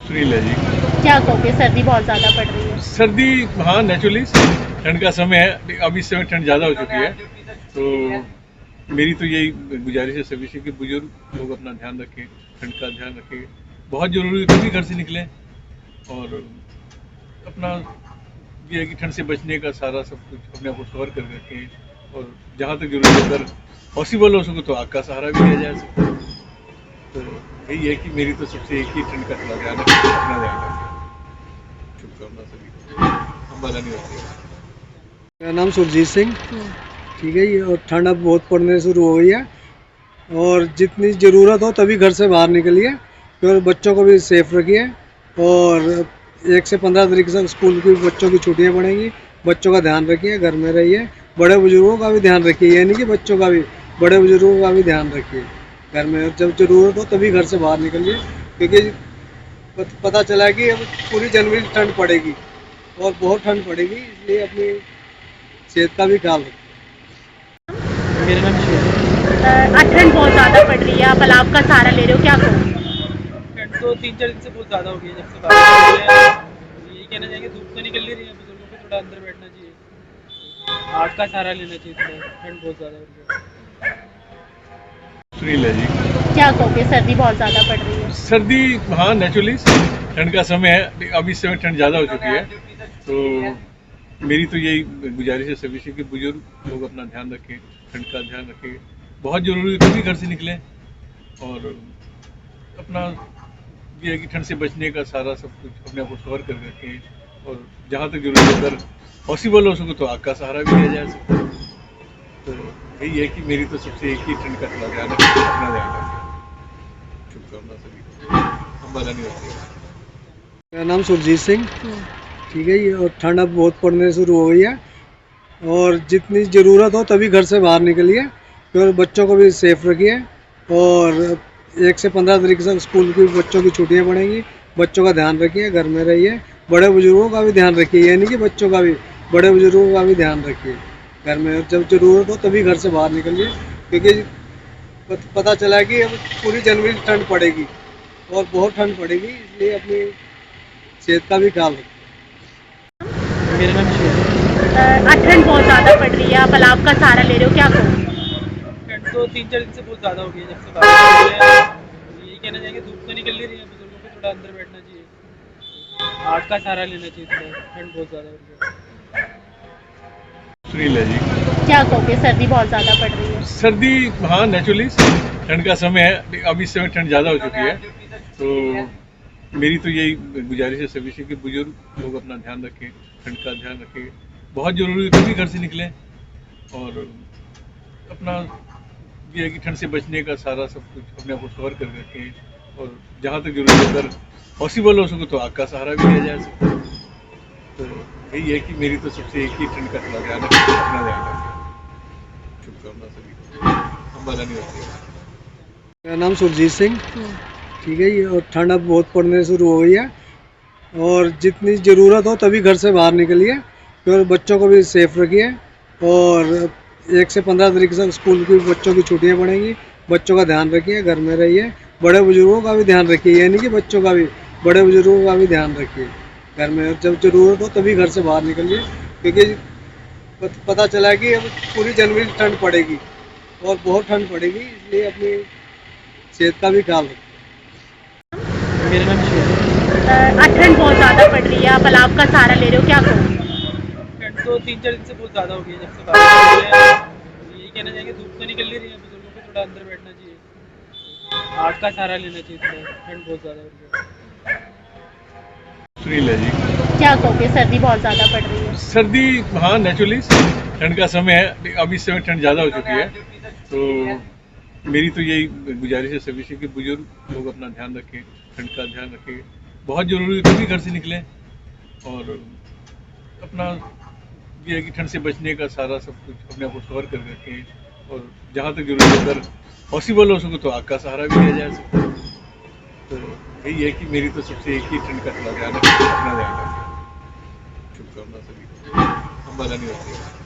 सुनील है जी। क्या कहोगे, सर्दी बहुत ज़्यादा पड़ रही है। सर्दी, हाँ नेचुरली ठंड का समय है। अब इस समय ठंड ज़्यादा हो चुकी है, तो मेरी तो यही गुजारिश है सभी से कि बुजुर्ग लोग अपना ध्यान रखें, ठंड का ध्यान रखें। बहुत ज़रूरी है तभी घर से निकलें, और अपना ये है कि ठंड से बचने का सारा सब कुछ अपने आप को कवर कर रखें, और जहाँ तक जरूरी है, अगर पॉसिबल हो सके तो आग का सहारा भी लिया जा सकता है। तो यही है कि मेरी तो सबसे एक ही ठंड का थोड़ा ध्यान रखें, अपना ध्यान रखें। शुभकामना सभी को, अम्बाला निवासी है। मेरा नाम सुरजीत सिंह। ठीक है, ये और ठंड अब बहुत पड़ने शुरू हो गई है। और जितनी ज़रूरत हो तभी घर से बाहर निकलिए, और बच्चों को भी सेफ रखिए। और 1 से 15 तारीख से स्कूल की बच्चों की छुट्टियां पड़ेंगी। बच्चों का ध्यान रखिए, घर में रहिए। बड़े बुजुर्गों का भी ध्यान रखिए, यानी कि बच्चों का भी, बड़े बुजुर्गों का भी ध्यान रखिए घर में। और जब ज़रूरत हो तभी घर से बाहर निकलिए, क्योंकि पता चला है कि अब पूरी जनवरी ठंड पड़ेगी और बहुत ठंड पड़ेगी, इसलिए अपनी सेहत का भी ख्याल रखें। मेरा नाम शिव है। आज ठंड बहुत ज़्यादा पड़ रही है, आप अलाव का सहारा ले रहे हो, क्या कहोगे। ठंड तो 3-4 दिन से बहुत ज़्यादा हो गई है, जब से बारिश हो रही है। तो यही कहना चाहिए कि धूप तो निकल नहीं रही है, बुजुर्गों को थोड़ा अंदर बैठना चाहिए, आग का सहारा लेना चाहिए थोड़ा, ठंड बहुत ज़्यादा हो रही है। सुनील है जी। क्या कहोगे, सर्दी बहुत ज़्यादा पड़ रही है। सर्दी, हाँ नेचुरली ठंड का समय है। अब इस समय ठंड ज़्यादा हो चुकी है, तो मेरी तो यही गुजारिश है सभी से कि बुजुर्ग लोग अपना ध्यान रखें, ठंड का ध्यान रखें। बहुत ज़रूरी है तभी घर से निकलें, और अपना ये है कि ठंड से बचने का सारा सब कुछ अपने आप को कवर कर रखें, और जहाँ तक जरूरी है, अगर पॉसिबल हो सके तो आग का सहारा भी लिया जा सकता है। तो यही है कि मेरी तो सबसे एक ही ठंड का थोड़ा ध्यान रखें, अपना ध्यान रखें। शुभकामना सभी को, अम्बाला निवासी है। मेरा नाम सुरजीत सिंह। ठीक है, ये और ठंड अब बहुत पड़ने शुरू हो गई है। और जितनी ज़रूरत हो तभी घर से बाहर निकलिए, और बच्चों को भी सेफ रखिए। और 1 से 15 तारीख से स्कूल की बच्चों की छुट्टियां पड़ेंगी। बच्चों का ध्यान रखिए, घर में रहिए। बड़े बुजुर्गों का भी ध्यान रखिए, यानी कि बच्चों का भी, बड़े बुजुर्गों का भी ध्यान रखिए घर में। और जब ज़रूरत हो तभी घर से बाहर निकलिए, क्योंकि पता चला है कि अब पूरी जनवरी ठंड पड़ेगी और बहुत ठंड पड़ेगी, इसलिए अपनी सेहत का भी ख्याल रखें। मेरा नाम शिव है। आज ठंड बहुत ज़्यादा पड़ रही है, आप अलाव का सहारा ले रहे हो, क्या कहोगे। ठंड तो 3-4 दिन से बहुत ज़्यादा हो गई है, जब से बारिश हो रही है। तो यही कहना चाहिए कि धूप तो निकल नहीं रही है, बुजुर्गों को थोड़ा अंदर बैठना चाहिए, आग का सहारा लेना चाहिए थोड़ा, ठंड बहुत ज़्यादा हो रही है। सुनील है जी। क्या कहोगे, सर्दी बहुत ज़्यादा पड़ रही है। सर्दी, हाँ नेचुरली ठंड का समय है। अब इस समय ठंड ज़्यादा हो चुकी है, तो मेरी तो यही गुजारिश है सभी से कि बुजुर्ग लोग अपना ध्यान रखें, ठंड का ध्यान रखें। बहुत ज़रूरी है तभी घर से निकलें, और अपना ये है कि ठंड से बचने का सारा सब कुछ अपने आप को कवर कर रखें, और जहाँ तक जरूरी है, अगर पॉसिबल हो सके तो आग का सहारा भी लिया जा सकता है। तो यही है कि मेरी तो सबसे एक ही ठंड का थोड़ा ध्यान रखें, अपना ध्यान रखें। शुभकामना सभी को, अम्बाला निवासी है। मेरा नाम सुरजीत सिंह। ठीक है, ये और ठंड अब बहुत पड़ने शुरू हो गई है। और जितनी ज़रूरत हो तभी घर से बाहर निकलिए, और बच्चों को भी सेफ रखिए। और 1 से 15 तारीख से स्कूल की बच्चों की छुट्टियां पड़ेंगी। बच्चों का ध्यान रखिए, घर में रहिए। बड़े बुजुर्गों का भी ध्यान रखिए, यानी कि बच्चों का भी, बड़े बुजुर्गों का भी ध्यान रखिए घर में। और जब ज़रूरत हो तभी घर से बाहर निकलिए, क्योंकि पता चला है कि अब पूरी जनवरी ठंड पड़ेगी और बहुत ठंड पड़ेगी, इसलिए अपनी सेहत का भी ख्याल रखें। मेरा नाम शिव है। आज ठंड बहुत ज़्यादा पड़ रही है, आप अलाव का सहारा ले रहे हो, क्या कहोगे। ठंड तो 3-4 दिन से बहुत ज़्यादा हो गई है, जब से बारिश हो रही है। तो यही कहना चाहिए कि धूप तो निकल नहीं रही है, बुजुर्गों को थोड़ा अंदर बैठना चाहिए, आग का सहारा लेना चाहिए थोड़ा, ठंड बहुत ज़्यादा हो रही है। सुनील है जी। क्या कहोगे, सर्दी बहुत ज़्यादा पड़ रही है। सर्दी, हाँ नेचुरली ठंड का समय है। अब इस समय ठंड ज़्यादा हो चुकी है, तो मेरी तो यही गुजारिश है सभी से कि बुजुर्ग लोग अपना ध्यान रखें, ठंड का ध्यान रखें। बहुत ज़रूरी है तभी घर से निकलें, और अपना ये है कि ठंड से बचने का सारा सब कुछ अपने आप को कवर कर रखें, और जहाँ तक जरूरी है, अगर पॉसिबल हो सके तो आग का सहारा भी लिया जा सकता है। तो यही है कि मेरी तो सबसे एक ही ठंड का थोड़ा ध्यान रखें, अपना ध्यान रखें। शुभकामना सभी को, अम्बाला निवासी है।